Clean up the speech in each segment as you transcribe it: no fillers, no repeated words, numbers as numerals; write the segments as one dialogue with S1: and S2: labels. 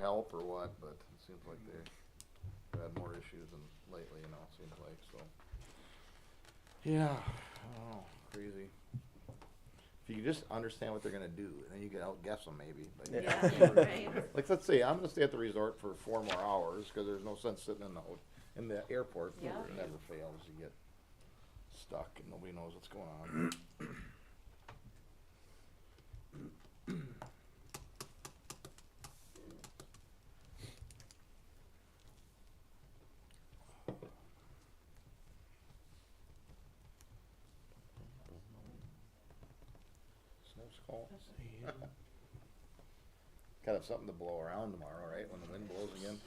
S1: help or what, but it seems like they've had more issues than lately, you know, it seems like, so. Yeah, I don't know, crazy. If you just understand what they're gonna do, then you can outguess them maybe, but.
S2: Yeah, right.
S1: Like, let's say, I'm gonna stay at the resort for 4 more hours, cause there's no sense sitting in the airport,
S2: Yeah.
S1: it never fails, you get stuck and nobody knows what's going on. Snow squall. Gotta have something to blow around tomorrow, right, when the wind blows again?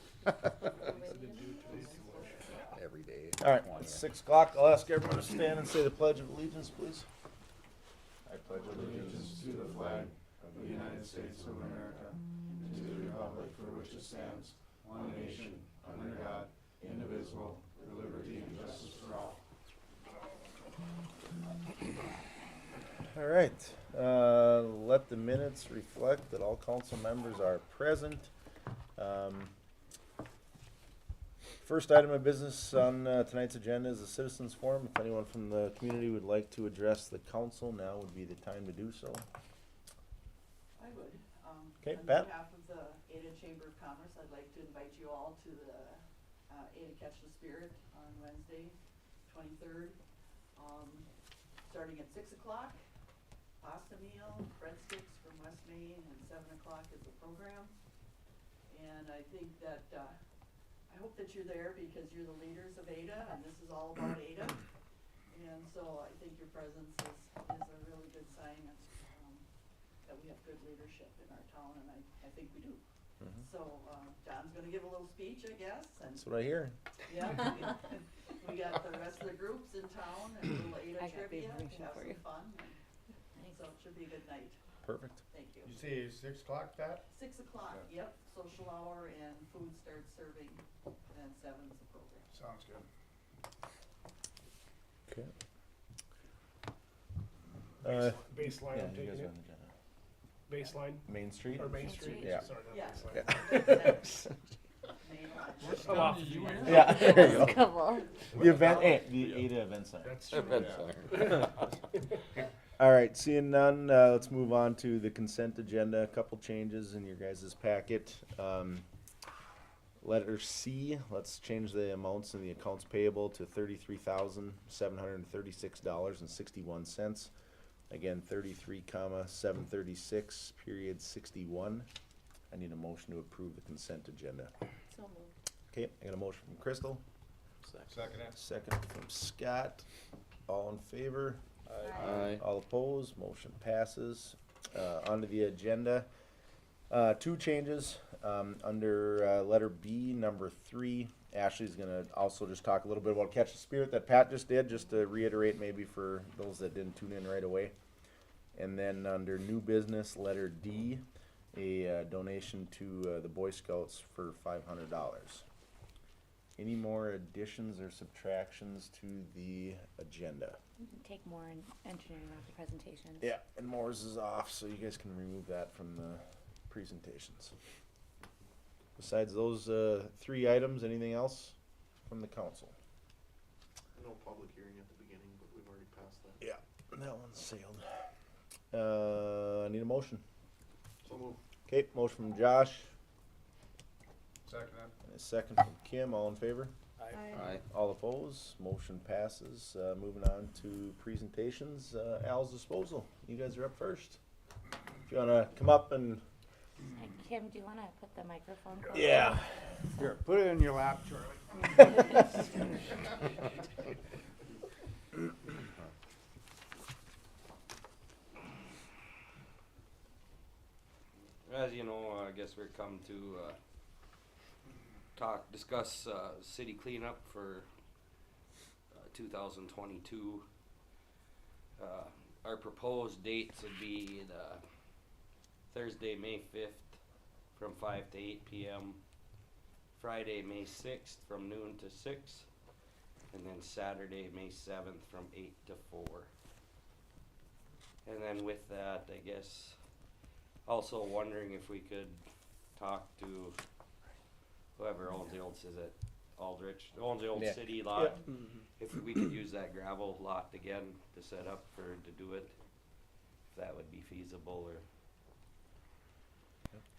S1: Every day.
S3: Alright,
S1: One,
S3: it's
S1: yeah.
S3: 6 o'clock. I'll ask everyone to stand and say the Pledge of Allegiance, please. I pledge
S4: Allegiance to the flag of the United States of America, and to the republic for which it stands, one nation, under God, indivisible, with liberty and justice for all.
S3: Alright, let the minutes reflect that all council members are present. First item of business on tonight's agenda is a citizens forum. If anyone from the community would like to address the council, now would be the time to do so.
S5: I would.
S3: Okay,
S5: On
S3: Pat?
S5: behalf of the Ada Chamber of Commerce, I'd like to invite you all to the Ada Catch the Spirit on Wednesday, 23rd, starting at 6 o'clock. Pasta meal, breadsticks from West Main, and 7 o'clock is the program. And I think that, I hope that you're there because you're the leaders of Ada, and this is all about Ada. And so I think your presence is a really good sign that we have good leadership in our town, and I think we do.
S3: Mhm.
S5: So, John's gonna give a little speech, I guess, and,
S3: That's what I hear.
S5: yeah, we got the rest of the groups in town, and a little Ada
S2: I got the
S5: trivia, to
S2: information
S5: have
S2: for
S5: some
S2: you.
S5: fun, and so it should be a good night,
S3: Perfect.
S5: thank you.
S4: You say 6 o'clock, Pat?
S5: 6 o'clock, yep, social hour, and food starts serving, and 7 is the program.
S4: Sounds good.
S3: Okay.
S6: Baseline,
S3: Yeah,
S6: I'm
S3: you
S6: taking
S3: guys are
S6: it.
S3: on the agenda.
S6: Baseline,
S3: Main Street?
S6: or Main
S2: Main
S6: Street?
S2: Street.
S3: Yeah.
S6: Sorry, not
S5: Yeah.
S6: baseline.
S5: Main lunch.
S6: I'm off.
S3: Yeah, there you go.
S2: Couple.
S3: The event, the Ada Event Center.
S6: That's true.
S1: Event center.
S3: All right, seeing none, let's move on to the consent agenda. A couple changes in your guys' packet. Letter C, let's change the amounts in the accounts payable to $33,736.61. Again, 33,736 period 61. I need a motion to approve the consent agenda.
S2: So moved.
S3: Okay, I got a motion from Crystal,
S4: Second.
S3: second from Scott. All in favor?
S1: Aye.
S3: All opposed, motion passes. Onto the agenda, 2 changes, under, letter B, number 3, Ashley's gonna also just talk a little bit about Catch the Spirit that Pat just did, just to reiterate maybe for those that didn't tune in right away. And then under new business, letter D, a donation to, the Boy Scouts for $500. Any more additions or subtractions to the agenda?
S2: We can take more in engineering off the presentations.
S3: Yeah, and Moore's is off, so you guys can remove that from the presentations. Besides those 3 items, anything else from the council?
S1: No public hearing at the beginning, but we've already passed that.
S3: Yeah, that one's sailed. I need a motion.
S1: So move.
S3: Okay, motion from Josh,
S4: Second.
S3: and a second from Kim, all in favor?
S1: Aye.
S3: All opposed, motion passes. Moving on to presentations, Al's disposal. You guys are up first. If you wanna come up and,
S2: And Kim, do you wanna put the microphone closer?
S3: yeah.
S4: Here, put it in your lap, Charlie.
S7: As you know, I guess we're come to discuss city cleanup for 2022. Our proposed dates would be the Thursday, May 5th from 5 to 8 p.m., Friday, May 6th from noon to 6, and then Saturday, May 7th from 8 to 4. And then with that, I guess, also wondering if we could talk to whoever owns the old, is it Aldrich, owns the old
S3: Yeah.
S7: city lot. If we could use that gravel lot again to set up to do it, if that would be feasible, or.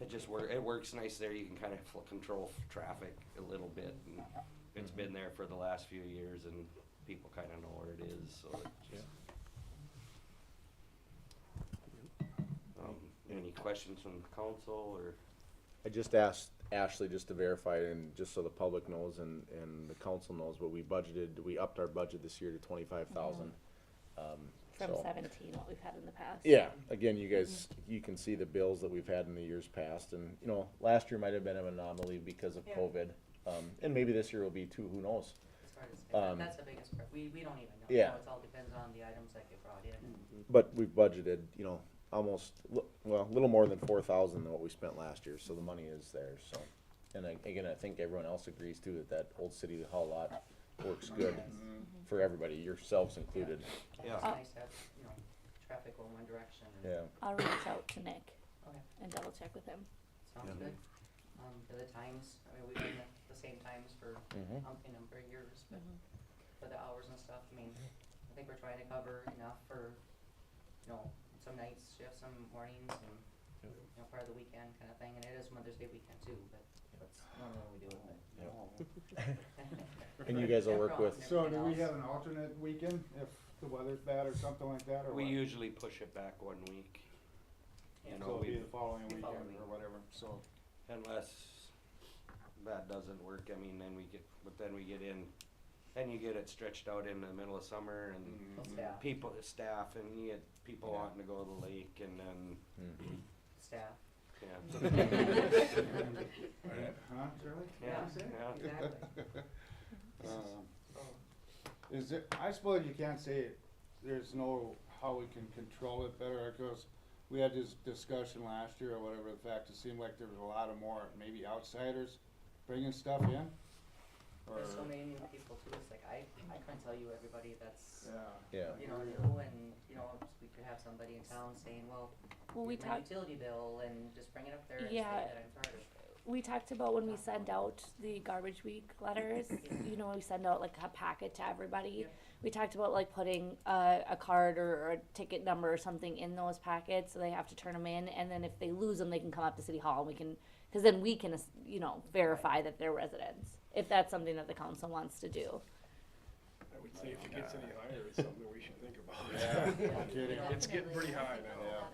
S7: It works nice there, you can kind of control traffic a little bit, and it's been there for the last few years, and people kinda know where it is, so it just. Any questions from the council, or?
S3: I just asked Ashley just to verify and just so the public knows and the council knows, but we upped our budget this year to 25,000.
S2: From
S3: So-
S2: 17, what we've had in the past.
S3: Yeah, again, you guys, you can see the bills that we've had in the years past, and, you know, last year might have been an anomaly because of
S8: Yeah.
S3: COVID. And maybe this year will be too, who knows?
S8: It's hard to say,
S3: Um,
S8: that's the biggest part, we don't even know.
S3: Yeah.
S8: It all depends on the items that get brought in.
S3: But we've budgeted, you know, almost, well, a little more than 4,000 than what we spent last year, so the money is there, so. And again, I think everyone else agrees too, that old city hall lot works good for everybody, yourselves included.
S8: It's
S7: Yeah.
S8: nice to have, traffic going one direction. And
S3: Yeah,
S2: I'll reach out to Nick
S8: Okay.
S2: and double check with him.
S8: Sounds
S3: Yeah.
S8: good. For the times, we've been at the same times for
S3: Mhm.
S8: a number of years, but for the hours and stuff, I think we're trying to cover enough for, some nights, shifts, some mornings, and, part of the weekend kind of thing, and it is Mother's Day weekend too, but that's normally when we do it, but.
S3: And you guys will work with-
S4: So do we have an alternate weekend if the weather's bad or something like that, or
S7: We
S4: what?
S7: usually push it back 1 week.
S8: Yeah.
S7: You
S4: So
S7: know,
S4: it'll be
S7: we,
S4: the following
S8: The
S4: weekend
S8: following
S4: or whatever, so.
S7: unless that doesn't work, then we get in, then you get it stretched out in the middle of summer, and
S8: Well, staff,
S7: staff, and you get people
S8: Yeah.
S7: wanting to go to the lake, and then,
S8: staff,
S7: yeah.
S4: Huh, Shirley?
S7: Yeah,
S8: Yeah.
S7: yeah.
S8: exactly.
S4: Um,
S8: So,
S4: Is it, I suppose you can't say there's no, how we can control it better, because we had this discussion last year or whatever, the fact it seemed like there was a lot of more, maybe outsiders bringing stuff in? Or,
S8: There's so many new people too, it's like, I couldn't tell you everybody that's,
S4: yeah.
S3: yeah.
S8: new, and, we could have somebody in town saying, well,
S2: Well, we
S8: here's my
S2: talked.
S8: utility bill, and just bring it up there and say
S2: Yeah.
S8: that I'm charged.
S2: We talked about when we send out the garbage week letters, we send out like a packet to everybody.
S8: Yeah.
S2: We talked about like putting a card or a ticket number or something in those packets, so they have to turn them in, and then if they lose them, they can come up to City Hall, and we can, because then we can, verify that they're residents, if that's something that the council wants to do.
S6: I would say if it gets any higher, it's something we should think about.
S4: No kidding.
S6: It's getting pretty high now.
S4: Yeah.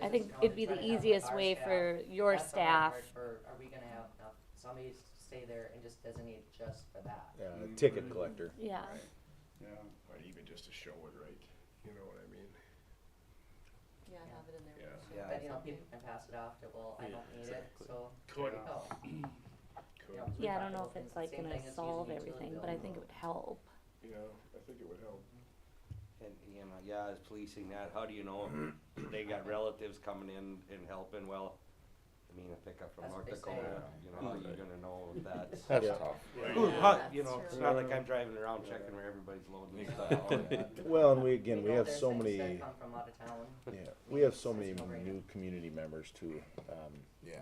S2: I
S8: It's
S2: think
S8: just,
S2: it'd be
S8: they're
S2: the
S8: trying to help
S2: easiest
S8: our
S2: way
S8: staff.
S2: for your
S8: That's the hard
S2: staff.
S8: part for, are we gonna have enough, somebody stay there and just designate just for that?
S3: Yeah, a ticket collector.
S2: Yeah.
S4: Yeah.
S6: Or even just to show it right, you know what I mean?
S2: Yeah, have it in there.
S7: Yeah,
S8: But, people can pass it off to, well, I
S7: Yeah,
S8: don't need it,
S7: exactly.
S8: so,
S6: Could,
S8: there you go.
S6: could,
S8: So we
S2: Yeah, I
S8: talked
S2: don't know
S8: about
S2: if it's
S8: the
S2: like
S8: same
S2: gonna
S8: thing as
S2: solve
S8: using utility
S2: everything,
S8: bill.
S2: but I think it would help.
S6: I think it would help.
S7: And, as policing that, how do you know if they got relatives coming in and helping? Well, a pickup from
S8: That's what
S7: North
S8: they say.
S7: Dakota, how are you gonna know if that's?
S1: That's
S3: Yeah.
S1: tough.
S7: Who-
S2: Yeah,
S7: how-
S2: that's
S7: it's
S2: true.
S7: not like I'm driving around checking where everybody's loading their stuff.
S3: Well, and we
S8: know
S3: have
S8: there's
S3: so
S8: things that
S3: many,
S8: come from out of town.
S3: yeah, we have so many
S8: It's a no-brainer.
S3: new community members too.
S1: Yeah.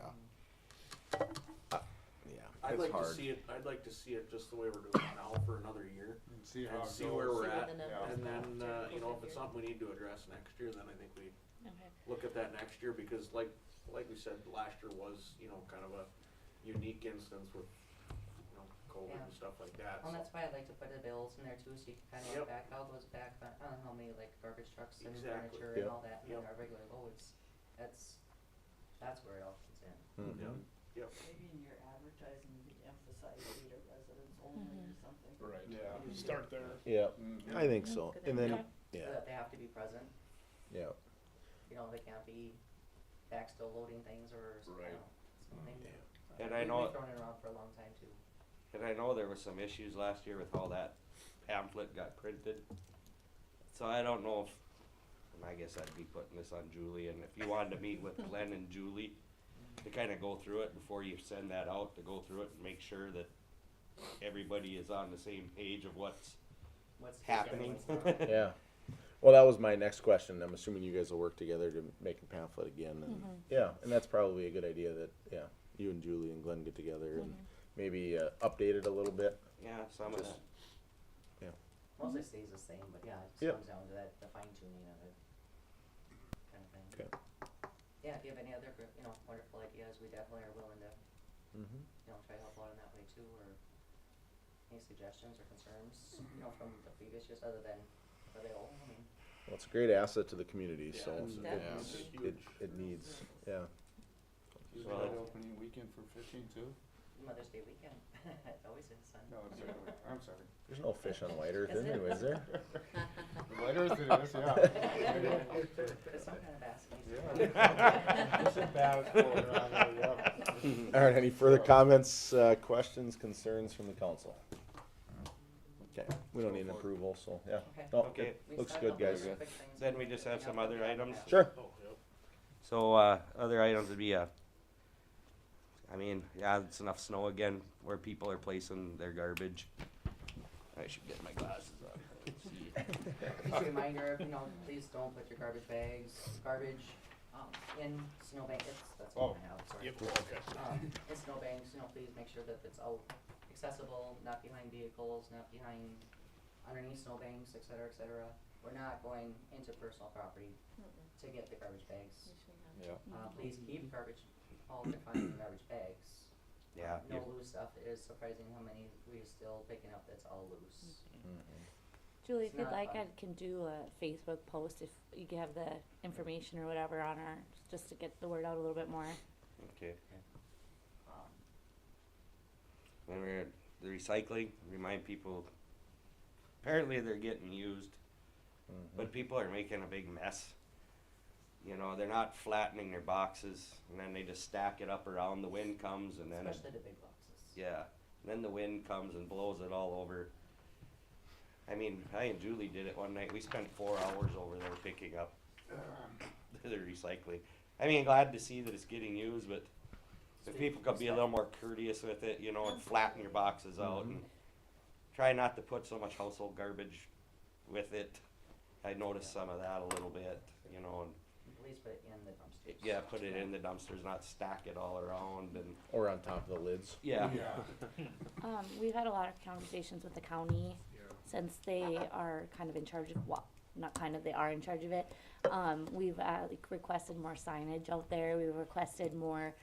S3: Yeah,
S9: I'd
S1: It's
S9: like
S1: hard.
S9: to see it, I'd like to see it just the way we're doing it now for another year,
S4: And see how
S9: and
S4: it
S9: see
S4: goes.
S9: where we're
S2: See where
S9: at.
S2: the numbers
S4: Yeah.
S9: And then,
S2: go.
S9: if it's something we need to address next year, then I think we
S2: Okay.
S9: look at that next year, because like we said, last year was, kind of a unique instance with, COVID
S8: Yeah.
S9: and stuff like that,
S8: Well,
S9: so.
S8: that's why I'd like to put the bills in there too, so you can kinda
S9: Yep.
S8: look back, how it goes back on how many like garbage trucks and
S9: Exactly.
S8: furniture
S3: Yep.
S8: and all that, and
S9: Yep.
S8: our regular loads, that's where it all comes in.
S3: Mhm.
S9: Yep.
S5: Maybe in your advertising, you could emphasize Leader residents only or something.
S6: Right.
S4: Yeah.
S6: Start there.
S3: yeah,
S4: Mhm.
S3: I think so.
S2: Good
S3: And then,
S2: idea.
S8: So
S3: yeah,
S8: that they have to be present,
S3: yeah,
S8: they can't be back still loading things or,
S6: Right.
S8: something.
S3: Yeah.
S7: And I know,
S8: We've thrown it around for a long time too.
S7: and I know there was some issues last year with how that pamphlet got printed. So I don't know if, and I guess I'd be putting this on Julie, and if you wanted to meet with Glenn and Julie to kinda go through it before you send that out, to go through it and make sure that everybody is on the same page of what's
S8: What's
S7: happening.
S8: what's not.
S3: yeah. Well, that was my next question. I'm assuming you guys will work together to make a pamphlet again. And
S2: Mhm.
S3: yeah, and that's probably a good idea that, yeah, you and Julie and Glenn get together and maybe update it a little bit.
S7: Yeah, some of
S3: Just-
S7: that.
S8: Mostly stays the same, but yeah, it
S3: Yep.
S8: just comes down to that, the fine tuning of it, kind of thing.
S3: Okay.
S8: Yeah, if you have any other, wonderful ideas, we definitely are willing to,
S3: Mm-hmm.
S8: try to help out in that way too, or any suggestions or concerns, from the previous years, other than, are they all, I mean,
S3: Well, it's a great asset to the community, so
S8: Definitely.
S3: it needs, yeah.
S4: Is
S7: Well,
S4: that opening weekend for fishing too?
S8: Mother's Day weekend, it always is, son.
S4: No, it's the other way. I'm sorry.
S3: There's no fish on White Earth,
S8: Is it?
S3: is there?
S4: White Earth it is, yeah.
S8: There's some kind of bass needs to
S4: Yeah. There's some bass floating around there, yeah.
S3: All right, any further comments, questions, concerns from the council? Okay, we don't need an approval, so, yeah.
S8: Okay.
S3: No,
S7: Okay.
S3: it
S8: We
S3: looks
S8: start
S3: good,
S8: off with
S3: guys.
S8: the quick things
S7: Then
S8: and
S7: we just
S8: everything
S7: have some
S8: else
S7: other
S8: that we
S7: items?
S8: have.
S3: Sure.
S6: Oh, yep.
S7: So, other items would be, I mean, yeah, it's enough snow again where people are placing their garbage. I should get my glasses on. Let's see.
S8: Just a reminder, please don't put your garbage in snowbank, that's all I have, sorry.
S6: Yep, okay.
S8: In snowbanks, please make sure that it's out accessible, not behind vehicles, not behind, underneath snowbanks, et cetera, et cetera. We're not going into personal property to get the garbage bags.
S1: Yeah.
S8: Please keep garbage, all confined in garbage bags.
S7: Yeah,
S8: No loose stuff, it is surprising how many we're still picking up that's all loose.
S2: Julie,
S8: It's
S2: if you'd
S8: not
S2: like,
S8: fun.
S2: I can do a Facebook post if you can have the information or whatever on our, just to get the word out a little bit more.
S7: okay.
S8: Um,
S7: When we're at the recycling, remind people, apparently they're getting used, but people are making a big mess. They're not flattening their boxes, and then they just stack it up around, the wind comes, and then,
S8: Especially the big boxes.
S7: yeah, then the wind comes and blows it all over. I mean, I and Julie did it one night, we spent 4 hours over there picking up the recycling. I mean, glad to see that it's getting used, but if people could be a little more courteous with it, and flatten your boxes out, and try not to put so much household garbage with it. I noticed some of that a little bit, and
S8: Please put it in the dumpsters.
S7: yeah, put it in the dumpsters, not stack it all around, and
S3: Or on top of the lids.
S7: yeah.
S2: We've had a lot of conversations with the county since they are kind of in charge of, well, not kind of, they are in charge of it. We've requested more signage out there. We've requested more,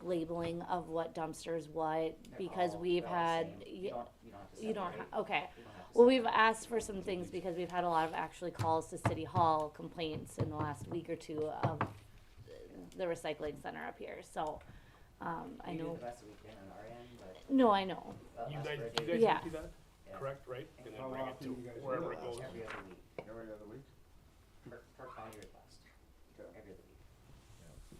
S2: labeling of what dumpsters what, because we've
S8: They're all the
S2: had,
S8: same. You don't have to
S2: you don't,
S8: separate.
S2: okay.
S8: You don't have to
S2: Well, we've
S8: separate.
S2: asked for some things because we've had a lot of actually calls to City Hall complaints in the last week or two of the recycling center up here, so, I
S8: We do
S2: know,
S8: the best we can on our end, but.
S2: no, I know.
S6: You
S8: us
S6: guys,
S8: for a
S6: you
S8: day-
S6: guys
S2: Yeah.
S6: do that,
S8: Yeah.
S6: correct, right? And then
S4: How
S6: bring it
S4: often
S6: to
S4: you guys do
S6: wherever
S4: that?
S6: it goes.
S8: Every other week,
S4: Every other week?
S8: per county request,
S4: Okay.
S8: every other week.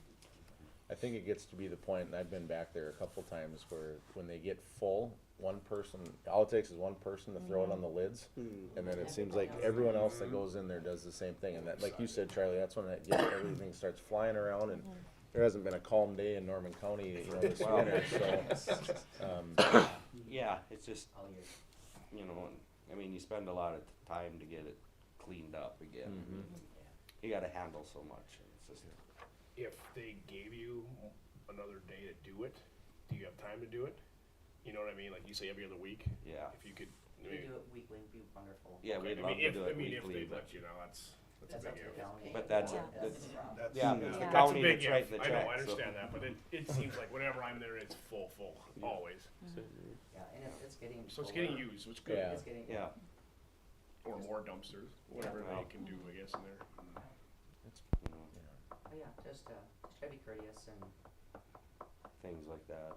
S3: I think it gets to be the point, and I've been back there a couple times, where when they get full, one person, all it takes is one person to throw it on the lids, and then it seems like everyone else that goes in there does the same thing, and that, like you said, Charlie, that's when everything starts flying around, and there hasn't been a calm day in Norman County, this
S7: Wow.
S3: winter, so,
S7: Yeah, it's just,
S8: All year.
S7: I mean, you spend a lot of time to get it cleaned up again. You gotta handle so much, and it's just,
S6: If they gave you another day to do it, do you have time to do it? You know what I mean? Like you say every other week?
S7: yeah.
S6: If you could,
S8: We do it weekly, it'd be wonderful.
S7: Yeah,
S6: okay,
S7: we'd
S6: I
S7: love
S6: mean,
S7: to
S6: if,
S7: do
S6: I
S7: it
S6: mean, if
S7: weekly,
S6: they'd
S7: but,
S6: let you know, that's a
S8: That's up
S6: big
S8: to the
S6: if.
S8: county.
S7: but that's,
S2: Yeah.
S7: that's,
S6: That's,
S7: yeah,
S2: Yeah.
S7: it's the
S2: That's a
S7: county
S6: big
S7: that's writing the
S6: if. I know, I
S7: check, so.
S6: understand that, but it seems like whenever I'm there, it's full, always.
S8: Yeah, and it's getting.
S6: So it's
S8: fuller.
S6: getting used, which is good.
S3: Yeah.
S8: It's getting.
S7: Yeah,
S6: Or more dumpsters, whatever
S7: Yeah.
S6: they can do, I guess, in there.
S8: Oh, yeah, just try to be courteous and,
S7: things like that.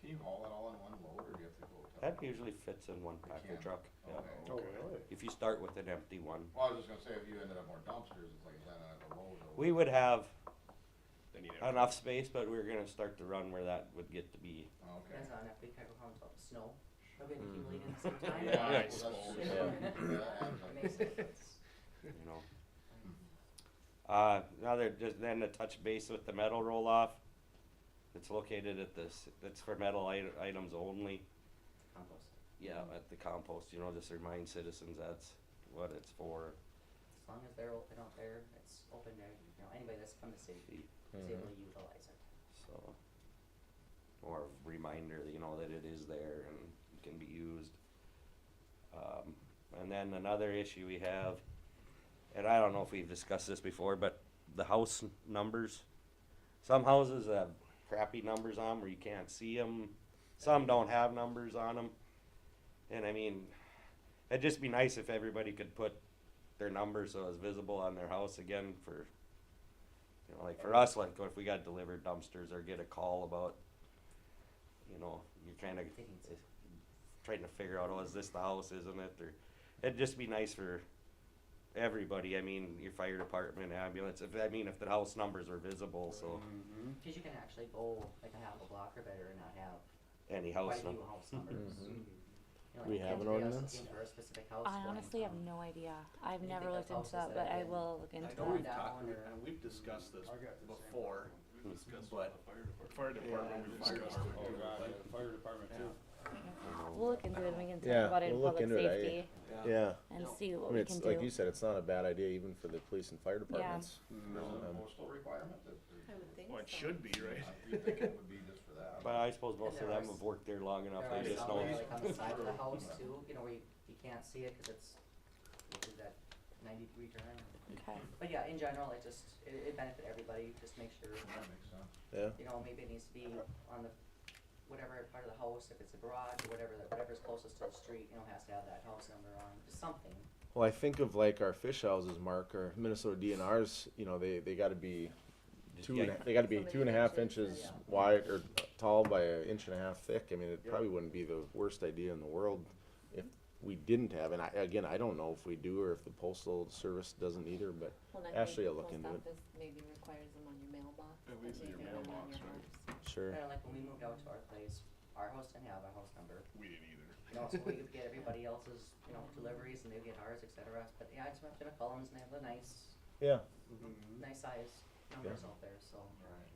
S1: Can you haul it all in one load, or do you have to go?
S7: That usually fits in one packer
S1: can.
S7: truck, yeah.
S1: Okay.
S6: Oh, really?
S7: If you start with an empty one.
S1: Well, I was just gonna say, if you ended up more dumpsters, it's like you had a load or.
S7: We would have
S6: Then you'd
S7: enough space, but we're gonna start to run where that would get to be.
S1: Okay.
S8: depends on if we kind of come about the snow, probably accumulating at the same time.
S1: Yeah,
S6: I
S1: well, that's
S6: suppose.
S1: true.
S8: Yeah.
S1: Yeah,
S8: It makes a difference.
S7: you know. Now they're just, then to touch base with the metal roll-off, it's located at it's for metal items only.
S8: Compost.
S7: Yeah, at the compost, just to remind citizens that's what it's for.
S8: As long as they're open out there, it's open to, anybody that's from the city is able to utilize it.
S7: So, more of a reminder, that, you know, that it is there and can be used. And then another issue we have, and I don't know if we've discussed this before, but the house numbers. Some houses have crappy numbers on 'em where you can't see them. Some don't have numbers on them. And I mean, it'd just be nice if everybody could put their numbers so it's visible on their house again for, you know, like for us, like if we got delivered dumpsters or get a call about, you know, you're kind of trying to figure out, oh, is this the house, isn't it? Or it'd just be nice for everybody. I mean, your fire department, ambulance. If the house numbers were visible, so
S8: Cause you can actually go like a half a block or better and not have
S7: any
S8: quite
S7: house
S8: a few
S7: number.
S8: house numbers. You know,
S3: We
S8: like,
S3: have an
S8: if you're
S3: ordinance?
S8: looking for a specific house
S2: I
S8: going
S2: honestly have
S8: from-
S2: no idea. I've
S8: You
S2: never
S8: think
S2: looked
S8: of
S2: into that,
S8: houses
S2: but
S8: that
S2: I
S8: have been
S2: will look into
S9: I
S2: that.
S9: know we've
S8: down
S9: talked,
S8: or-
S9: and we've discussed this
S4: I got the same
S9: before, but
S6: Fire department, we
S9: Fire
S6: discussed
S9: department.
S6: it.
S4: Oh, God, yeah, the fire department too.
S2: We'll look into it and we can talk
S3: Yeah,
S2: about it in
S3: we'll look
S2: public
S3: into it.
S2: safety
S3: Yeah.
S2: and
S9: No.
S2: see
S3: I
S2: what
S3: mean,
S2: we
S3: it's
S2: can
S3: like
S2: do.
S3: you said, it's not a bad idea even for the police and fire departments.
S1: There's a
S3: Um,
S1: postal requirement that,
S10: I would think
S6: Well, it
S10: so.
S6: should be, right?
S1: you think it would be just for that?
S7: But I suppose most of
S8: there
S7: them
S8: are
S7: have worked there long enough.
S8: There are
S7: They just
S8: some
S7: know.
S8: that are like on the side of the house too, you know, where you can't see it cause it's, what is that, 90-degree turn?
S2: Okay.
S8: But yeah, in general, it benefit everybody, just make sure,
S1: That makes sense.
S3: Yeah.
S8: you know, maybe it needs to be on the, whatever part of the house, if it's a garage or whatever's closest to the street, you know, has to have that house number on, just something.
S3: Well, I think of like our fish houses, Mark, or Minnesota DNRs, you know, they gotta be they gotta be
S10: So many
S3: 2.5
S10: inches,
S3: inches
S10: yeah.
S3: wide or tall by 1.5 inches thick. I mean, it probably wouldn't be the worst idea in the world if we didn't have, and I don't know if we do or if the postal service doesn't either, but
S10: Well, I
S3: Ashley
S10: think
S3: will look
S10: post
S3: into it.
S10: office maybe requires them on your mailbox.
S6: At
S10: but
S6: least
S10: you
S6: your
S10: can have them on
S6: mailbox,
S10: your
S6: right?
S10: house.
S3: sure.
S8: Kinda like when we moved out to our place, our house didn't have a house number,
S6: We didn't either.
S8: you know, so we would get everybody else's, you know, deliveries and they'd get ours, et cetera. But yeah, I just went to McCollum's and they have the nice
S3: Yeah.
S8: nice size numbers out there, so.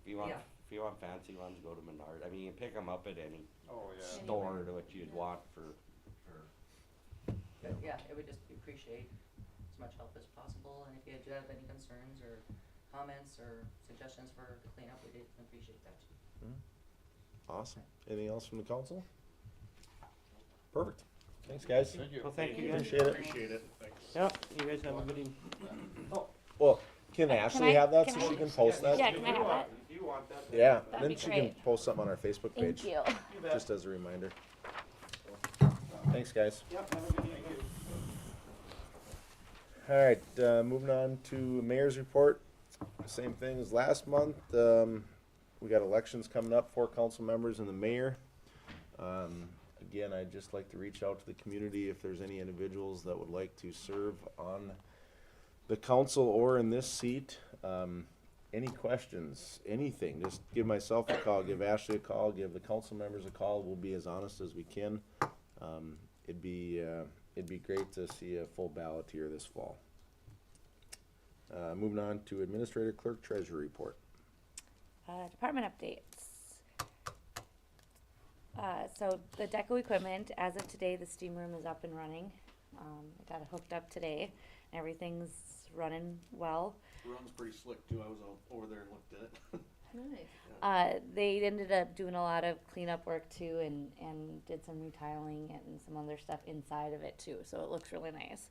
S7: If you want,
S8: Yeah.
S7: if you want fancy ones, go to Menard. I mean, you can pick them up at any
S4: Oh, yeah.
S7: store to what you'd
S10: Yeah.
S7: want for.
S8: But yeah, it would just appreciate as much help as possible, and if you do have any concerns or comments or suggestions for the cleanup, we did appreciate that too.
S3: Awesome. Anything else from the council? Perfect. Thanks, guys.
S1: Thank you.
S7: Well, thank you guys.
S3: Appreciate it.
S6: Appreciate it, thanks.
S7: Yep. You guys have a good evening.
S3: Well, can Ashley have that so
S2: can
S3: she
S2: I-
S3: can post that?
S2: Yeah, can I have that?
S7: If you want that.
S3: Yeah,
S2: That'd
S3: then
S2: be
S3: she can
S2: great.
S3: post something on our Facebook page,
S2: Thank you.
S3: just as a reminder. Thanks, guys.
S6: Yep, have a good evening.
S3: All right, moving on to mayor's report. Same thing as last month. We got elections coming up, 4 council members and the mayor. Again, I'd just like to reach out to the community if there's any individuals that would like to serve on the council or in this seat. Any questions, anything, just give myself a call, give Ashley a call, give the council members a call. We'll be as honest as we can. It'd be great to see a full ballot here this fall. Moving on to administrator, clerk, treasurer report.
S2: Department updates. So the Deco equipment, as of today, the steam room is up and running. I got it hooked up today. Everything's running well.
S9: runs pretty slick too. I was over there and looked at it.
S10: Nice.
S2: They ended up doing a lot of cleanup work too and did some retiling and some other stuff inside of it too, so it looks really nice.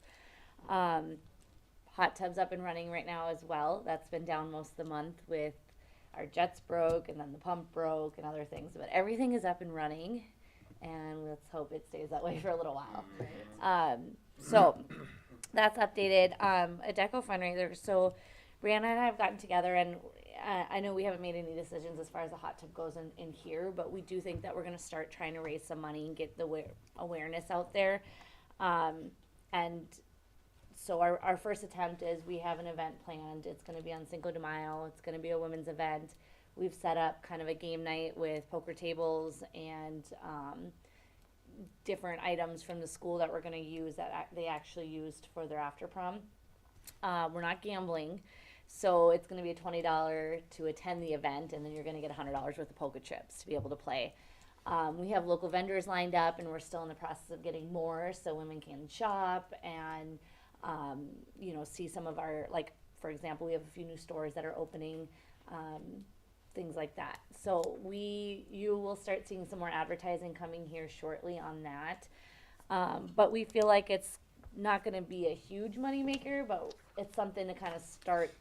S2: Hot tub's up and running right now as well. That's been down most of the month with our jets broke and then the pump broke and other things, but everything is up and running and let's hope it stays that way for a little while. So that's updated. A Deco fundraiser. So Brianna and I have gotten together and I know we haven't made any decisions as far as the hot tub goes in here, but we do think that we're going to start trying to raise some money and get the awareness out there. And so our first attempt is we have an event planned. It's going to be on Cinco de Mayo. It's going to be a women's event. We've set up kind of a game night with poker tables and different items from the school that we're going to use that they actually used for their after prom. We're not gambling. So it's going to be a $20 to attend the event, and then you're going to get $100 worth of poker chips to be able to play. We have local vendors lined up, and we're still in the process of getting more, so women can shop and, see some of our, like, for example, we have a few new stores that are opening things like that. So you will start seeing some more advertising coming here shortly on that. But we feel like it's not gonna be a huge moneymaker, but it's something to kind of start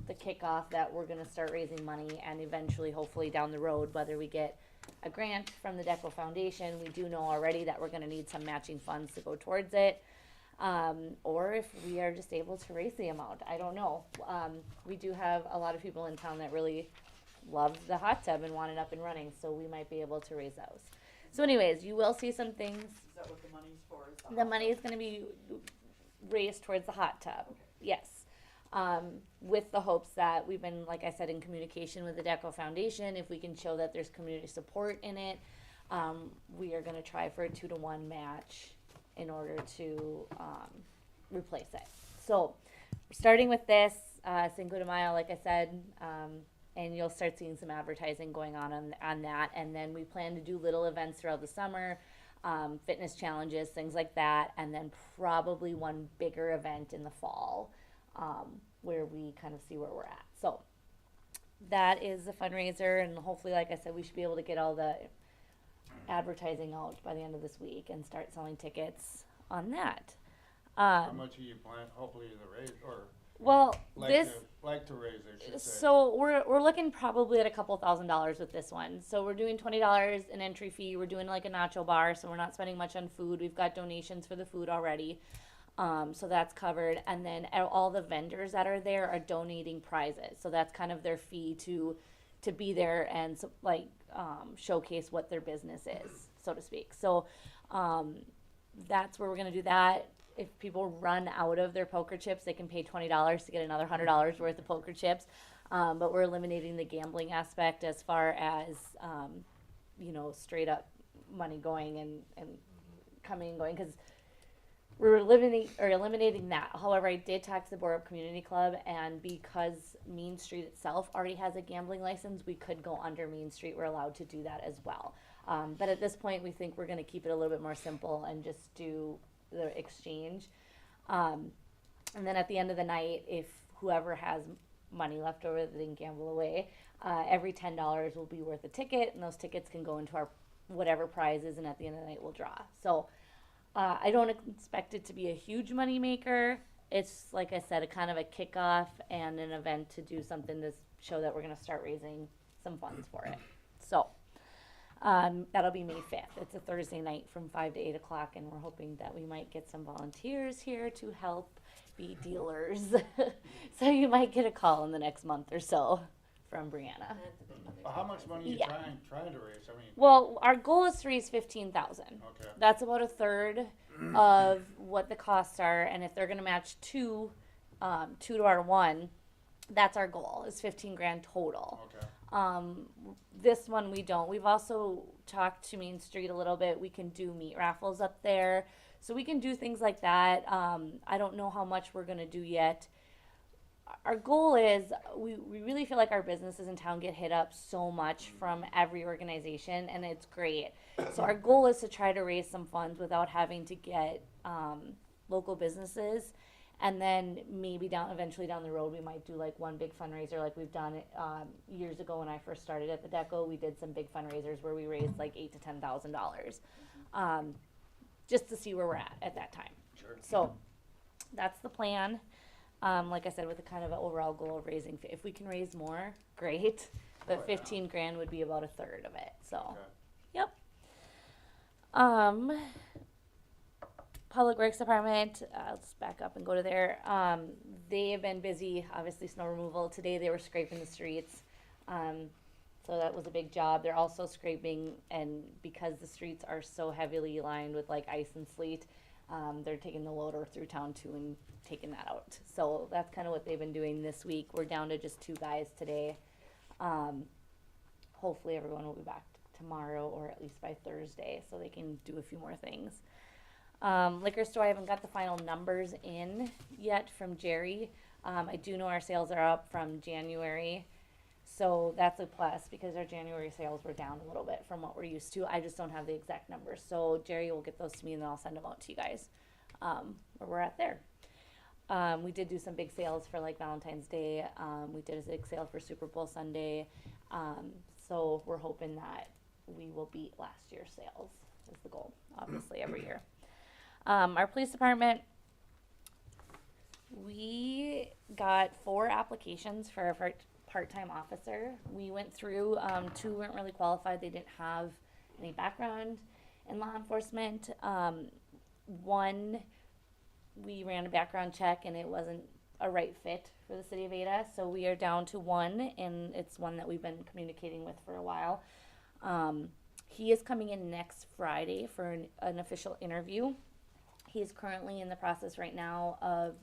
S2: the kickoff that we're gonna start raising money, and eventually, hopefully down the road, whether we get a grant from the DECO Foundation, we do know already that we're gonna need some matching funds to go towards it. Or if we are just able to raise the amount, I don't know. We do have a lot of people in town that really love the hot tub and want it up and running, so we might be able to raise those. So anyways, you will see some things.
S5: Is that what the money's for? Is
S2: The money is gonna be raised towards the hot tub, yes. With the hopes that we've been, like I said, in communication with the DECO Foundation. If we can show that there's community support in it, we are gonna try for a 2-to-1 match in order to, replace it. So, starting with this, Cinco de Mayo, like I said, and you'll start seeing some advertising going on that, and then we plan to do little events throughout the summer, fitness challenges, things like that, and then probably one bigger event in the fall, where we kind of see where we're at. So that is a fundraiser, and hopefully, like I said, we should be able to get all the advertising out by the end of this week and start selling tickets on that.
S4: How much are you planning, hopefully to raise, or
S2: Well,
S4: like
S2: this.
S4: to raise, I should say?
S2: So we're looking probably at a couple $1,000s with this one. So we're doing $20 an entry fee. We're doing like a nacho bar, so we're not spending much on food. We've got donations for the food already, so that's covered. And then all the vendors that are there are donating prizes, so that's kind of their fee to be there and showcase what their business is, so to speak. So that's where we're gonna do that. If people run out of their poker chips, they can pay $20 to get another $100 worth of poker chips. But we're eliminating the gambling aspect as far as, straight up money going and coming and going, because we're eliminating that. However, I did talk to the Borup Community Club, and because Main Street itself already has a gambling license, we could go under Main Street. We're allowed to do that as well. But at this point, we think we're going to keep it a little bit more simple and just do the exchange. And then at the end of the night, if whoever has money left over that they can gamble away, every $10 will be worth a ticket, and those tickets can go into our whatever prizes, and at the end of the night we'll draw. So I don't expect it to be a huge money maker. It's, like I said, a kind of a kickoff and an event to do something to show that we're going to start raising some funds for it. So that'll be May 5th. It's a Thursday night from 5 to 8 o'clock, and we're hoping that we might get some volunteers here to help be dealers. So you might get a call in the next month or so from Brianna.
S4: How much money are you
S2: Yeah.
S4: trying to raise? I mean,
S2: Well, our goal is to raise 15,000.
S4: okay.
S2: That's about a third of what the costs are, and if they're gonna match two to our one, that's our goal, is 15 grand total.
S4: Okay.
S2: This one we don't. We've also talked to Main Street a little bit. We can do meat raffles up there, so we can do things like that. I don't know how much we're gonna do yet. Our goal is, we really feel like our businesses in town get hit up so much from every organization, and it's great. So our goal is to try to raise some funds without having to get local businesses. And then maybe eventually down the road, we might do like one big fundraiser like we've done years ago when I first started at the DECO. We did some big fundraisers where we raised like $8,000 to $10,000, just to see where we're at that time.
S6: Sure.
S2: So that's the plan. Like I said, with a kind of an overall goal of raising, if we can raise more, great. But
S4: Oh, yeah.
S2: 15 grand would be about a third of it. So,
S4: Okay.
S2: yep. Public Works Department, let's back up and go to there. They have been busy, obviously snow removal. Today they were scraping the streets. So that was a big job. They're also scraping, and because the streets are so heavily lined with like ice and sleet, they're taking the loader through town too and taking that out. So that's kind of what they've been doing this week. We're down to just 2 guys today. Hopefully everyone will be back tomorrow or at least by Thursday so they can do a few more things. Liquor store, I haven't got the final numbers in yet from Jerry. I do know our sales are up from January, so that's a plus because our January sales were down a little bit from what we're used to. I just don't have the exact numbers, so Jerry will get those to me and then I'll send them out to you guys, where we're at there. We did do some big sales for like Valentine's Day. We did a big sale for Super Bowl Sunday. So we're hoping that we will beat last year's sales is the goal, obviously, every year. Our police department, we got 4 applications for a part-time officer. We went through, 2 weren't really qualified. They didn't have any background in law enforcement. 1, we ran a background check and it wasn't a right fit for the city of Ada. So we are down to 1, and it's one that we've been communicating with for a while. He is coming in next Friday for an official interview. He is currently in the process right now of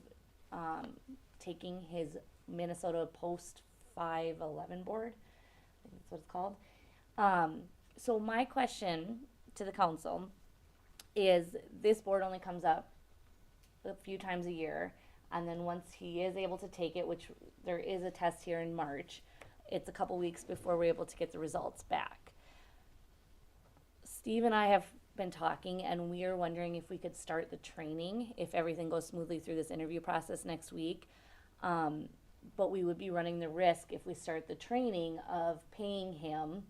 S2: taking his Minnesota Post 511 board. I think that's what it's called. So my question to the council is, this board only comes up a few times a year, and then once he is able to take it, which there is a test here in March, it's a couple weeks before we're able to get the results back. Steve and I have been talking, and we are wondering if we could start the training if everything goes smoothly through this interview process next week. But we would be running the risk, if we start the training, of paying him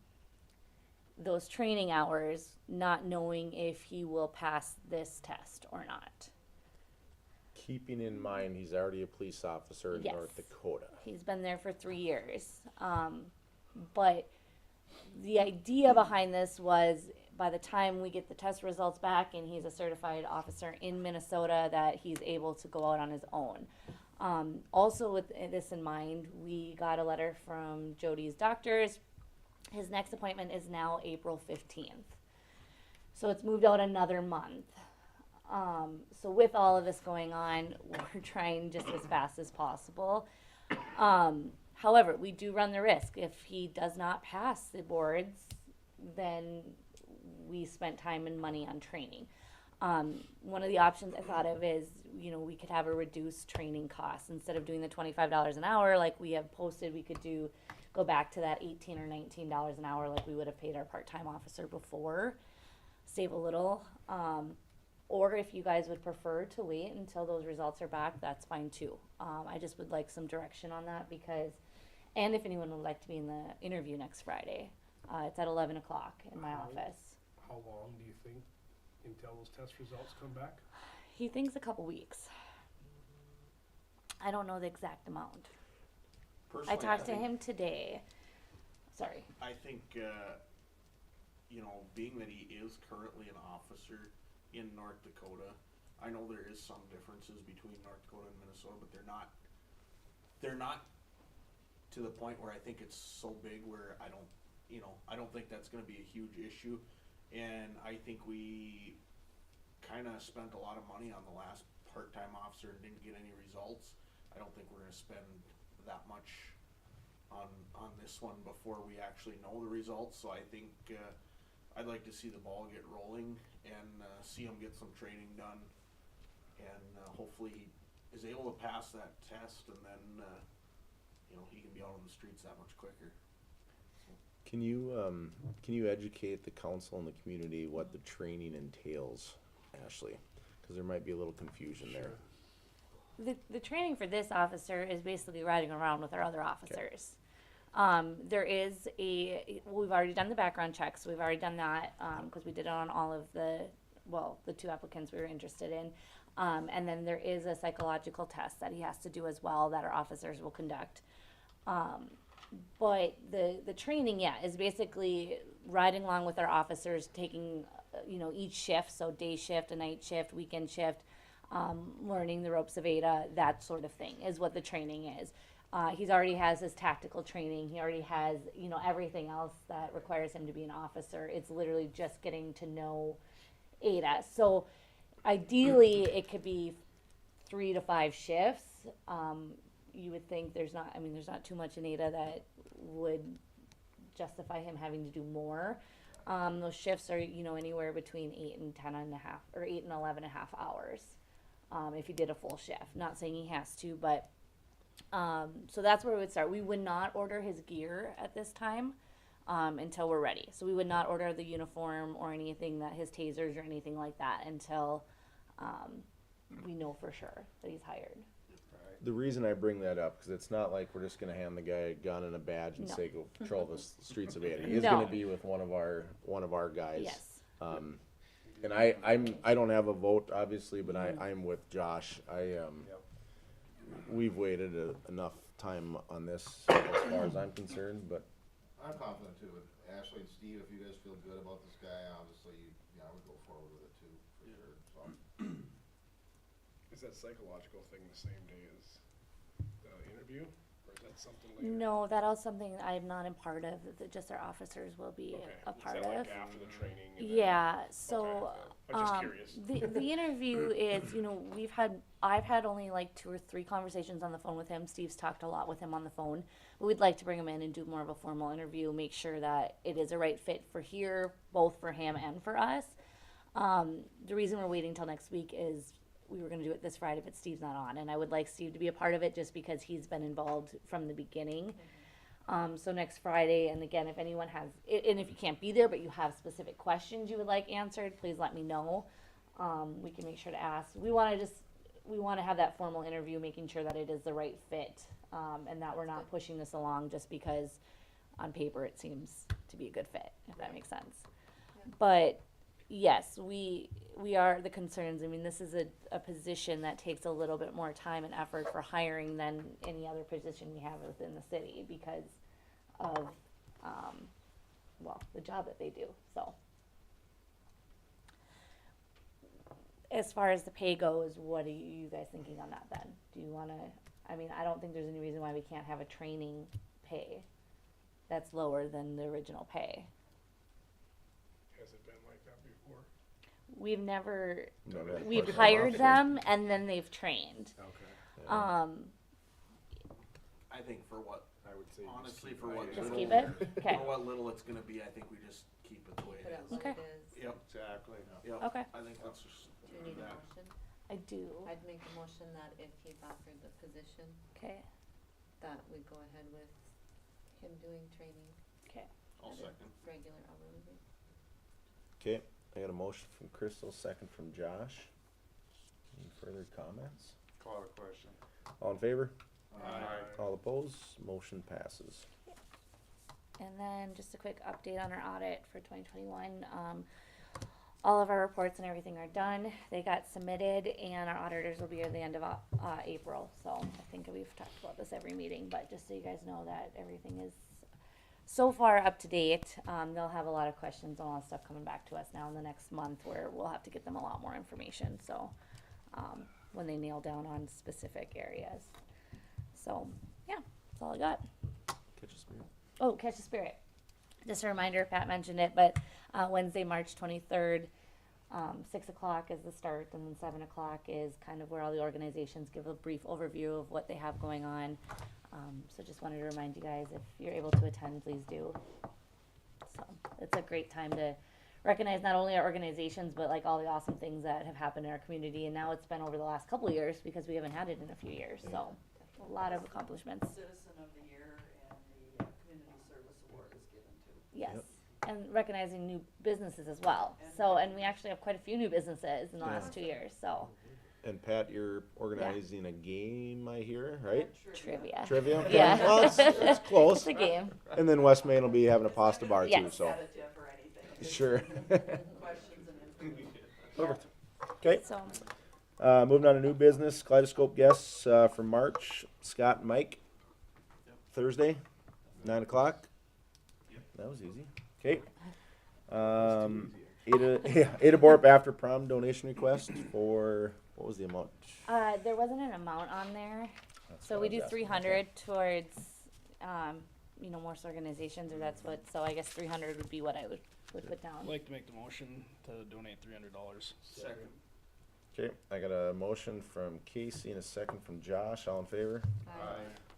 S2: those training hours, not knowing if he will pass this test or not.
S3: Keeping in mind, he's already a police officer in
S2: Yes.
S3: North Dakota.
S2: He's been there for 3 years. But the idea behind this was, by the time we get the test results back and he's a certified officer in Minnesota, that he's able to go out on his own. Also, with this in mind, we got a letter from Jody's doctors. His next appointment is now April 15th. So it's moved out another month. So with all of this going on, we're trying just as fast as possible. However, we do run the risk. If he does not pass the boards, then we spent time and money on training. One of the options I thought of is, we could have a reduced training cost. Instead of doing the $25 an hour like we have posted, we could go back to that $18 or $19 an hour like we would have paid our part-time officer before. Save a little. Or if you guys would prefer to wait until those results are back, that's fine too. I just would like some direction on that, and if anyone would like to be in the interview next Friday, it's at 11 o'clock in my office.
S6: How long do you think until those test results come back?
S2: He thinks a couple weeks. I don't know the exact amount. I
S9: Personally,
S2: talked to
S9: think-
S2: him today. Sorry.
S9: I think, being that he is currently an officer in North Dakota, I know there is some differences between North Dakota and Minnesota, but they're not to the point where I think it's so big where I don't think that's gonna be a huge issue. And I think we kinda spent a lot of money on the last part-time officer and didn't get any results. I don't think we're gonna spend that much on this one before we actually know the results. So I think I'd like to see the ball get rolling and see him get some training done, and hopefully he is able to pass that test, and then he can be out on the streets that much quicker.
S3: Can you educate the council and the community what the training entails, Ashley? Because there might be a little confusion there.
S2: The training for this officer is basically riding around with our other officers. There is we've already done the background checks. We've already done that because we did it on all of the 2 applicants we were interested in. And then there is a psychological test that he has to do as well that our officers will conduct. But the training, is basically riding along with our officers, taking, each shift, so day shift, a night shift, weekend shift, learning the ropes of Ada, that sort of thing is what the training is. He's already has his tactical training. He already has, everything else that requires him to be an officer. It's literally just getting to know Ada. So ideally, it could be 3 to 5 shifts. You would think there's not too much in Ada that would justify him having to do more. Those shifts are, anywhere between 8 and 10.5 or 8 and 11.5 hours. If he did a full shift, not saying he has to, but so that's where we would start. We would not order his gear at this time until we're ready. So we would not order the uniform or anything, that his tasers or anything like that, until we know for sure that he's hired.
S4: Right.
S3: The reason I bring that up, cause it's not like we're just gonna hand the guy a gun and a badge and
S2: No.
S3: say, go patrol the streets of Ada. He's
S2: No.
S3: gonna be with one of our guys.
S2: Yes.
S3: And I don't have a vote, obviously, but I'm with Josh. We've waited enough time on this as far as I'm concerned, but
S1: I'm confident too, with Ashley and Steve, if you guys feel good about this guy, obviously, yeah, I would go forward with it too, for sure, so.
S6: Is that psychological thing the same day as the interview, or is that something later?
S2: No, that is something I'm not a part of, just our officers will be
S6: Okay.
S2: a
S6: Is
S2: part
S6: that
S2: of.
S6: like after the training? and then-
S2: Yeah, so,
S6: Okay. I'm just curious.
S2: the interview is, you know, I've had only like 2 or 3 conversations on the phone with him. Steve's talked a lot with him on the phone. But we'd like to bring him in and do more of a formal interview, make sure that it is a right fit for here, both for him and for us. The reason we're waiting till next week is we were gonna do it this Friday, but Steve's not on, and I would like Steve to be a part of it just because he's been involved from the beginning. So next Friday, and again, if anyone has, and if you can't be there, but you have specific questions you would like answered, please let me know. We can make sure to ask. We wanna have that formal interview, making sure that it is the right fit, and that we're not pushing this along just because on paper it seems to be a good fit, if that makes sense. But yes, we are the concerns. I mean, this is a position that takes a little bit more time and effort for hiring than any other position we have within the city because of, well, the job that they do, so. As far as the pay goes, what are you guys thinking on that then? Do you wanna, I mean, I don't think there's any reason why we can't have a training pay that's lower than the original pay.
S6: Has it been like that before?
S2: We've never,
S3: no, that
S2: we've
S3: part's
S2: hired
S3: option.
S2: them and then they've trained.
S6: Okay.
S9: I think for what,
S6: I would say.
S9: honestly, for what
S2: Just
S9: little,
S2: keep it? Okay,
S9: for what little it's gonna be, I think we just keep it the way
S10: Put
S9: it
S10: it
S9: is.
S10: what
S2: Okay.
S10: it is.
S9: Yep,
S4: Exactly.
S9: yep.
S2: okay,
S9: I think let's just
S10: Do you
S9: do
S10: need a
S9: that.
S10: motion?
S2: I do,
S10: I'd make a motion that if he's offered the position,
S2: okay,
S10: that we go ahead with him doing training
S2: okay.
S9: I'll
S10: at a
S9: second.
S10: regular hourly rate.
S3: Okay, I got a motion from Crystal, second from Josh. Any further comments?
S4: Call a question.
S3: All in favor?
S4: Aye.
S3: All opposed? Motion passes.
S2: And then just a quick update on our audit for 2021. All of our reports and everything are done. They got submitted and our auditors will be here at the end of April. So I think we've talked about this every meeting, but just so you guys know that everything is so far up to date. They'll have a lot of questions and a lot of stuff coming back to us now in the next month where we'll have to get them a lot more information. So when they nail down on specific areas. So yeah, that's all I got.
S3: Catch a spirit.
S2: Oh, Catch the Spirit. Just a reminder, Pat mentioned it, but Wednesday, March 23rd, 6 o'clock is the start, and then 7 o'clock is kind of where all the organizations give a brief overview of what they have going on. So just wanted to remind you guys, if you're able to attend, please do. So it's a great time to recognize not only our organizations, but like all the awesome things that have happened in our community. And now it's been over the last couple of years because we haven't had it in a few years. So a lot of accomplishments.
S5: Citizen of the Year and the Community Service Award is given to.
S2: Yes.
S3: Yep.
S2: And recognizing new businesses as well. So, and we actually have quite a few new businesses in the last 2 years, so.
S3: And Pat, you're organizing a game, I hear, right?
S2: Trivia.
S3: Trivia? Okay.
S2: Yeah.
S3: Well, it's close.
S2: It's a game.
S3: And then West Main will be having a pasta bar too,
S2: Yes.
S3: so.
S5: Competitive or anything.
S3: Sure.
S5: Questions and information.
S3: Perfect. Okay,
S2: So,
S3: moving on to new business, Kaleidoscope guests, for March, Scott and Mike. Thursday, 9 o'clock. That was easy. Okay. Ada Borp after prom donation request for, what was the amount?
S2: there wasn't an amount on there.
S3: That's
S2: So
S3: what
S2: we
S3: I
S2: do
S3: was asking.
S2: 300 towards, you know, most organizations, or that's what, so I guess 300 would be what I would put down.
S11: I'd like to make the motion to donate $300.
S9: Second.
S3: Okay, I got a motion from Casey and a second from Josh. All in favor?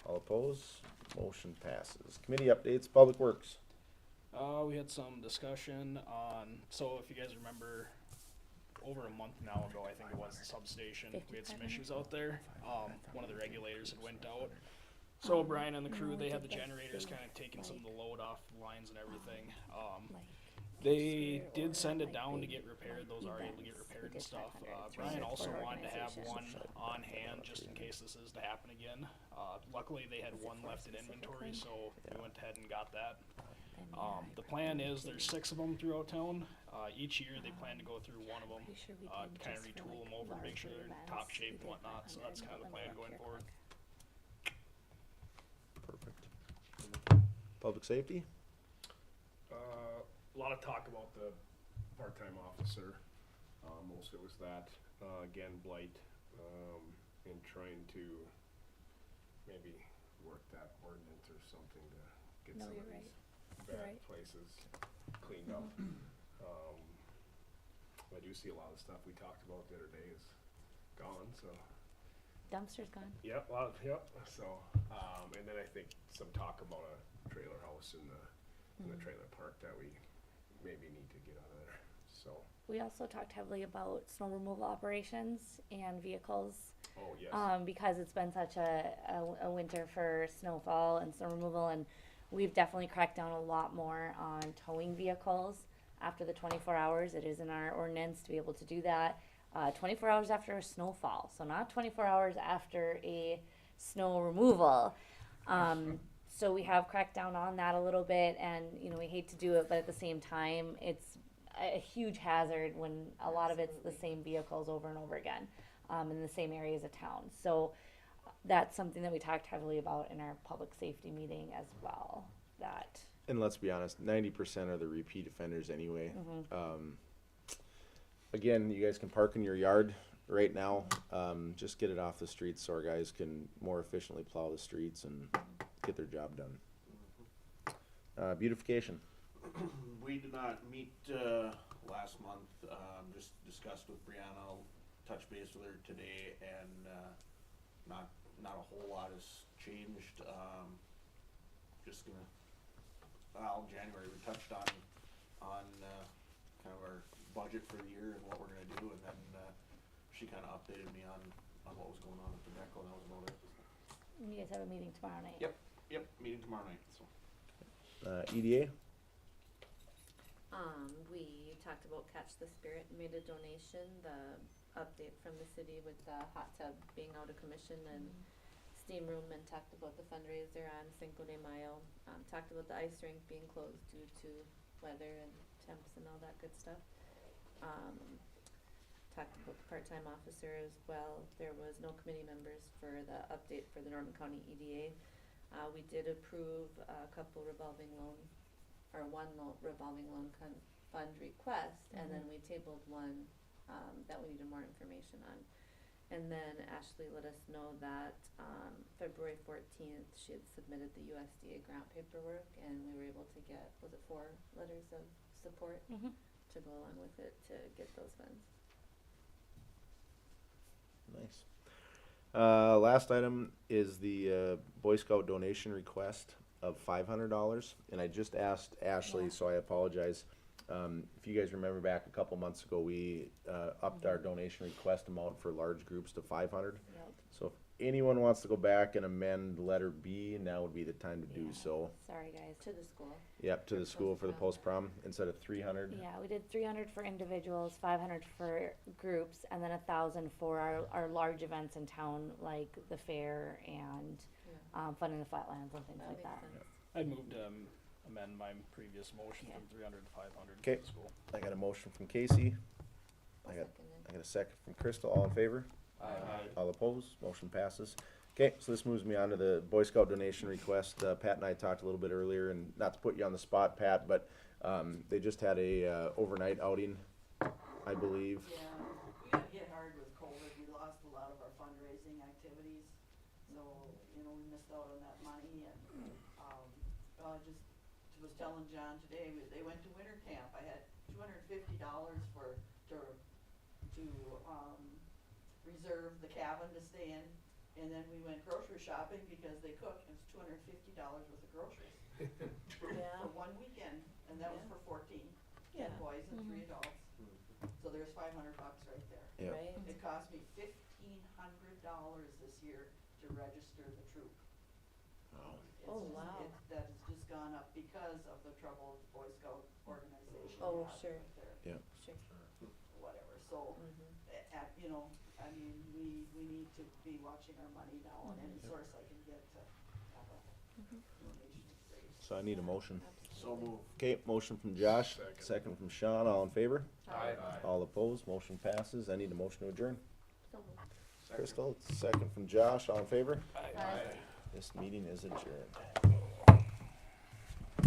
S3: All opposed? Motion passes. Committee updates, Public Works.
S11: We had some discussion on, so if you guys remember, over a month now ago, I think it was, the substation, we had some
S2: 5500?
S11: issues out there. One of the regulators had went out. So Brian and the crew, they had the generators kind of taking some of the load off lines and everything. They
S2: or
S11: did send it
S2: like
S11: down to
S2: big,
S11: get repaired. Those
S2: like,
S11: are able to get
S2: events. We
S11: repaired and
S2: did
S11: stuff.
S2: 500,
S11: Brian also
S2: for
S11: wanted to have one
S2: organizations.
S11: on hand just in case this is to happen again. Luckily, they had
S2: Is it
S11: one
S2: for
S11: left in inventory,
S2: specifically?
S11: so we went ahead and got that.
S2: Then, yeah, I
S11: The
S2: put
S11: plan
S2: them
S11: is
S2: to-
S11: there's 6 of them throughout town. Each year they plan to go through one of them,
S2: Pretty sure we did
S11: kind of
S2: just for,
S11: retool
S2: like,
S11: them over, make sure
S2: larger
S11: they're in top
S2: events.
S11: shape
S2: We
S11: and
S2: did
S11: whatnot. So that's
S2: 500,
S11: kind of the
S2: but
S11: plan
S2: then
S11: going
S2: Bear
S11: forward.
S2: Creek.
S3: Perfect. Public safety?
S6: A lot of talk about the part-time officer. Most of it was that, again, blight, and trying to maybe work that ordinance or something to get
S2: No,
S6: some
S2: you're
S6: of
S2: right.
S6: these
S2: You're
S6: bad
S2: right.
S6: places cleaned up. I do see a lot of stuff we talked about the other day is gone, so.
S2: Dumpster's gone.
S6: Yep, so, and then I think some talk about a trailer house in the trailer park that we maybe need to get out of there, so.
S2: We also talked heavily about snow removal operations and vehicles.
S6: Oh, yes.
S2: Because it's been such a winter for snowfall and snow removal, and we've definitely cracked down a lot more on towing vehicles after the 24 hours. It is in our ordinance to be able to do that 24 hours after a snowfall, so not 24 hours after a snow removal. So we have cracked down on that a little bit, and we hate to do it, but at the same time, it's a huge hazard when a lot of it's the same vehicles over and over again in the same areas of town. So that's something that we talked heavily about in our public safety meeting as well. That
S3: And let's be honest, 90% are the repeat offenders anyway. Again, you guys can park in your yard right now. Just get it off the streets so our guys can more efficiently plow the streets and get their job done. Beautification.
S9: We did not meet, last month, just discussed with Brianna, I'll touch base with her today, and, not a whole lot has changed, just January, we touched on, kind of our budget for the year and what we're gonna do, and then, she kinda updated me on what was going on at the DECO, and that was about it.
S2: you guys have a meeting tomorrow night.
S9: Yep, meeting tomorrow night, so.
S3: EDA.
S10: We talked about Catch the Spirit and made a donation, the update from the city with the hot tub being out of commission and steam room, and talked about the fundraiser on Cinco de Mayo. Talked about the ice rink being closed due to weather and temps and all that good stuff. Talked about the part-time officer as well. There was no committee members for the update for the Norman County EDA. We did approve a couple revolving loan, or one revolving loan fund request, and then we tabled one that we needed more information on. And then Ashley let us know that February 14th, she had submitted the USDA grant paperwork, and we were able to get, was it 4 letters of support to go along with it to get those funds.
S3: Nice. Last item is the Boy Scout donation request of $500, and I just asked Ashley, so I apologize. If you guys remember back a couple months ago, we upped our donation request amount for large groups to 500.
S2: Yep.
S3: So if anyone wants to go back and amend letter B, now would be the time to do so.
S2: Sorry, guys.
S10: To the school.
S3: Yep, to the school for the
S10: post-prom.
S3: post-prom instead of 300.
S2: Yeah, we did 300 for individuals, 500 for groups, and then 1,000 for our large events in town, like the fair and Fun in the Flatlands and things
S10: That
S2: like
S10: makes
S2: that.
S10: sense.
S11: I'd move to amend my previous motion
S2: Okay.
S11: from 300 to 500
S3: Okay.
S11: for the school.
S3: I got a motion from Casey.
S10: I'll
S3: I got
S10: second it.
S3: I got a second from Crystal. All in favor? All opposed? Motion passes. Okay, so this moves me on to the Boy Scout donation request. Pat and I talked a little bit earlier, and not to put you on the spot, Pat, but they just had a overnight outing, I believe.
S5: Yeah, we got hit hard with COVID, we lost a lot of our fundraising activities, so, we missed out on that money, and, I just was telling John today, they went to winter camp, I had $250 to reserve the cabin to stay in, and then we went grocery shopping because they cook, and it's $250 worth of groceries.
S10: Yeah.
S5: For one weekend, and that was for 14
S10: Yeah.
S5: boys and 3 adults. So there's $500 right there.
S3: Yep.
S10: Right?
S5: It cost me $1,500 this year to register the troop.
S10: Oh, wow.
S5: That has just gone up because of the troubled Boy Scout organization.
S10: Oh, Oh,
S5: have
S10: sure.
S5: right there.
S3: Yeah.
S10: Sure.
S5: Whatever, so, you know, I mean, we need to be watching our money now, and any source I can get to have a donation is great.
S3: So I need a motion.
S9: So move.
S3: Okay, motion from Josh,
S6: Second.
S3: second from Sean, all in favor?
S2: Aye.
S3: All opposed, motion passes. I need a motion to adjourn.
S2: So moved.
S3: Crystal, second from Josh, all in favor?
S2: Aye.
S3: This meeting is adjourned.